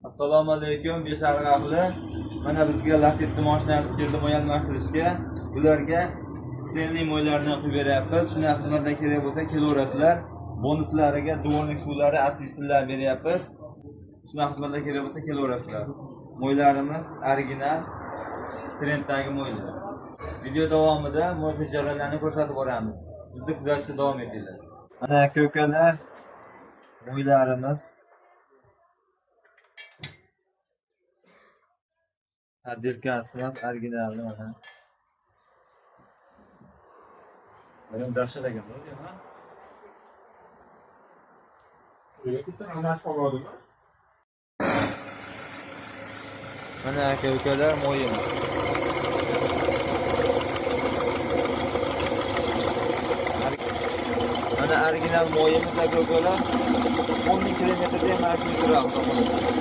Assalomu alaykum Beshariq ahli. Mana bizga Lacetti mashinasi keldi mo'yalmashtirishga. Ularga Stanley mo'ylarni qilib beryapmiz. Shunday xizmatlar kerak bo'lsa kelaverasizlar. Bonuslariga dvornik suvlari, asistlar beryapmiz. Shunday xizmatlar kerak bo'lsa kelaverasizlar. Mo'ylarimiz original trenddagi mo'ylar. Video davomida mo'y jarayonlarini ko'rsatib boramiz. Bizni kuzatishda davom etinglar. Mana aka-ukalar mo'ylarimiz Dirkasimiz originalni mana. Benim dahşet ekan ya. Bitta anash qolmadimi? Mana aka-ukalar mo'yimiz. Mana original mo'yimiz aka-ukalar 10 000 kilometrda ham turadi.